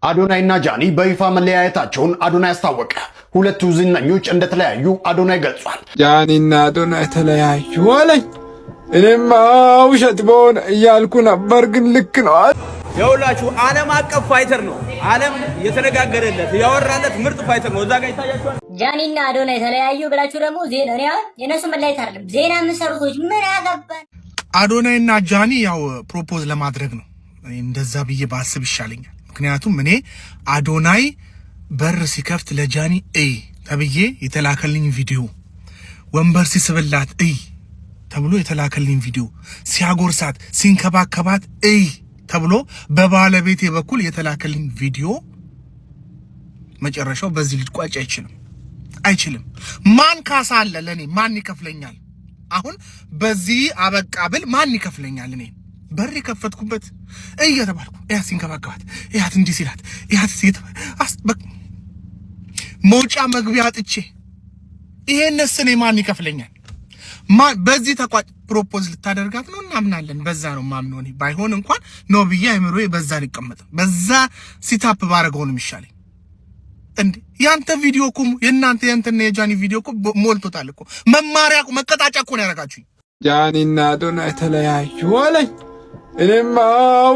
አዶናይና ጃኒ በይፋ መለያየታቸውን አዶናይ አስታወቀ። ሁለቱ ዝነኞች እንደተለያዩ አዶናይ ገልጿል። ጃኒና አዶናይ ተለያዩ አለኝ። እኔማ ውሸት በሆነ እያልኩ ነበር፣ ግን ልክ ነው። የሁላችሁ ዓለም አቀፍ ፋይተር ነው። ዓለም የተነጋገረለት ያወራለት ምርጥ ፋይተር ነው። እዛ ጋር ይታያችኋል። ጃኒና አዶናይ ተለያዩ ብላችሁ ደግሞ ዜና የነሱ መለያየት አይደለም ዜና የምትሰሩ ሰዎች ምን ያገባን? አዶናይና ጃኒ ያው ፕሮፖዝ ለማድረግ ነው። እንደዛ ብዬ ባስብ ይሻለኛል። ምክንያቱም እኔ አዶናይ በር ሲከፍት ለጃኒ ተብዬ የተላከልኝ ቪዲዮ፣ ወንበር ሲስብላት ተብሎ የተላከልኝ ቪዲዮ፣ ሲያጎርሳት ሲንከባከባት ተብሎ በባለቤቴ በኩል የተላከልኝ ቪዲዮ መጨረሻው በዚህ ልትቋጭ አይችልም። ማን ካሳ አለ ለኔ? ማን ይከፍለኛል? አሁን በዚህ አበቃ ብል ማን ይከፍለኛል? እኔ በር የከፈትኩበት እየተባልኩ እያት ሲንከባከባት እያት እንዲህ ሲላት እያት መውጫ መግቢያ አጥቼ ይሄንስ እኔ ማን ይከፍለኛል? በዚህ ተቋጭ ፕሮፖዝ ልታደርጋት ነው እናምናለን። በዛ ነው ማምነው። እኔ ባይሆን እንኳን ነው ብዬ አይምሮዬ በዛ ሊቀመጥ በዛ ሲታፕ ባረገው ነው የሚሻለኝ። እንዴ ያንተ ቪዲዮ እኮ ያንተና የጃኒ ቪዲዮ እኮ ሞልቶታል እኮ መማሪያ እኮ መቀጣጫ እኮ ነው ያደረጋችሁኝ። ጃኒና አዶናይ ተለያዩ አለኝ። እኔማ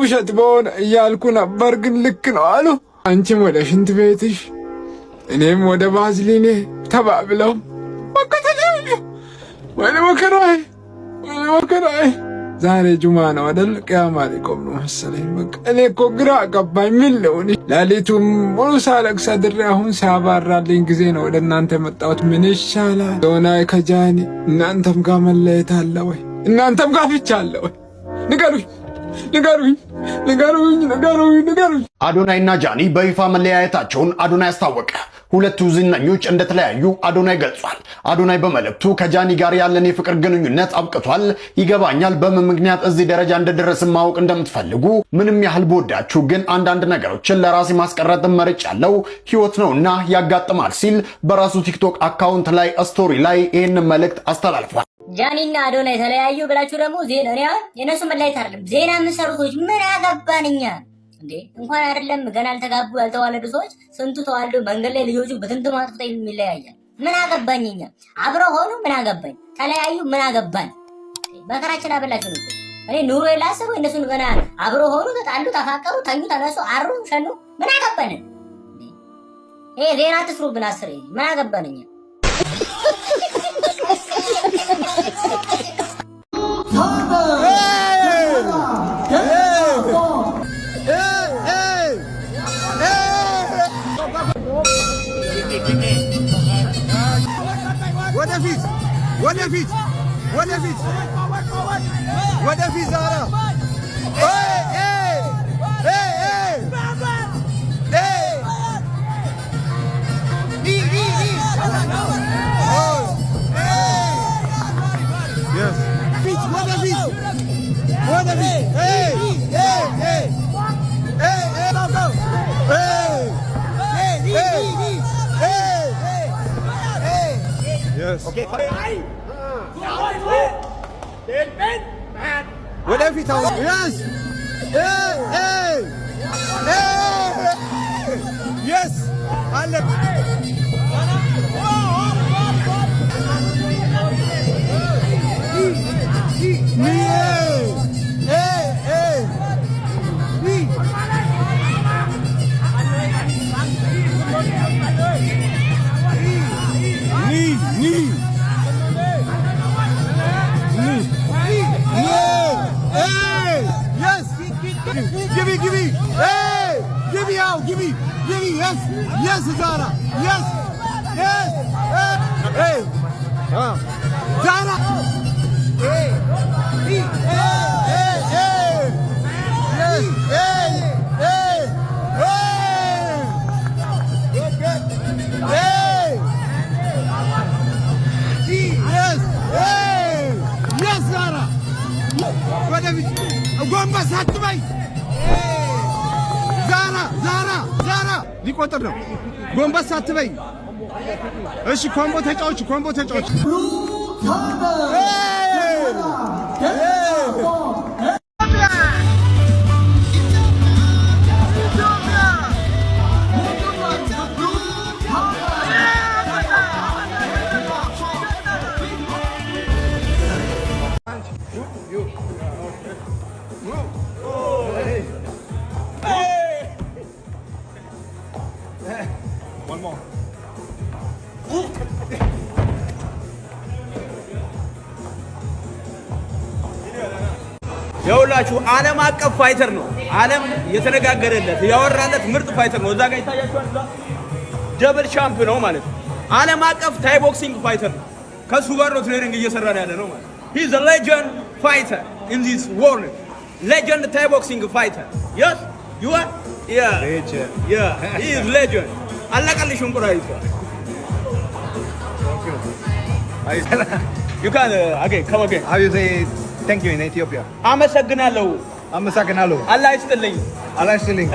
ውሸት በሆነ እያልኩ ነበር፣ ግን ልክ ነው አሉ። አንቺም ወደ ሽንት ቤትሽ እኔም ወደ ባዝሊኔ ተባብለው በቃ ተለያዩ። ወይኔ መከራዬ ዛሬ ጁማ ነው አይደል? ቅያማ ሊቆም ነው መሰለኝ። በቃ እኔ እኮ ግራ ገባኝ። ምን ልሁን? ሌሊቱን ሙሉ ሳለቅስ አድሬ አሁን ሲያባራልኝ ጊዜ ነው ወደ እናንተ የመጣሁት። ምን ይሻላል? አዶናይ ከጃኒ እናንተም ጋር መለየት አለ ወይ? እናንተም ጋር ፍቻ አለ ወይ? ንገሩኝ። አዶናይና ጃኒ በይፋ መለያየታቸውን አዶናይ አስታወቀ። ሁለቱ ዝነኞች እንደተለያዩ አዶናይ ገልጿል። አዶናይ በመልእክቱ ከጃኒ ጋር ያለን የፍቅር ግንኙነት አብቅቷል። ይገባኛል በምን ምክንያት እዚህ ደረጃ እንደደረስን ማወቅ እንደምትፈልጉ። ምንም ያህል በወዳችሁ ግን አንዳንድ ነገሮችን ለራሴ ማስቀረት መርጫለሁ። ህይወት ነውና ያጋጥማል ሲል በራሱ ቲክቶክ አካውንት ላይ ስቶሪ ላይ ይህንን መልእክት አስተላልፏል። ጃኒና አዶናይ ተለያዩ ብላችሁ ደግሞ ዜና የነሱ መለያየት አይደለም ዜና የምትሰሩ ሰዎች ምን ያገባንኛ? እንዴ እንኳን አይደለም ገና ያልተጋቡ ያልተዋለዱ ሰዎች ስንቱ ተዋልዶ መንገድ ላይ ልጆቹ በትንትኑ አጥፍተው የሚለያያል። ምን አገባኝኛ? አብረው ሆኑ ምን አገባኝ? ተለያዩ ምን አገባን? መከራችን አበላችሁ ነው። እኔ ኑሮ የላሰበው እነሱን ገና አብረው ሆኑ፣ ተጣሉ፣ ተፋቀሩ፣ ተኙ፣ ተነሱ፣ አሩ፣ ሸኑ ምን አገባን? ይሄ ዜና ትስሩብን አስሬ ምን አገባንኛ? ወደፊት ዛራ ወደፊት አሁን yes yes አለ Give me, yes, Zara, yes, hey, Zara, hey, yes, Zara, ወደፊት ጎንበስ አትበይ ዛራ ሊቆጥር ነው። ጎንበስ አትበይ እሺ። ኮምቦ ተጫዎች የሁላችሁ ዓለም አቀፍ ፋይተር ነው። ዓለም የተነጋገረለት ያወራለት ምርጥ ፋይተር ነው። እዛ ጋር ይታያችኋል። ደብል ቻምፕ ነው ማለት ነው። ዓለም አቀፍ ታይ ቦክሲንግ ፋይተር ነው። ከሱ ጋር ነው ትሬኒንግ እየሰራን ያለ ነው ማለት ነው። he is a legend fighter in this world. Legend Thai boxing fighter. Yes? You are? Yeah. Legend. Yeah. He is legend. Allah kalli shumpura isko. You can again come again. How you say thank you in Ethiopia? አመሰግናለሁ. አመሰግናለሁ. Allah ይስጥልኝ. Allah ይስጥልኝ.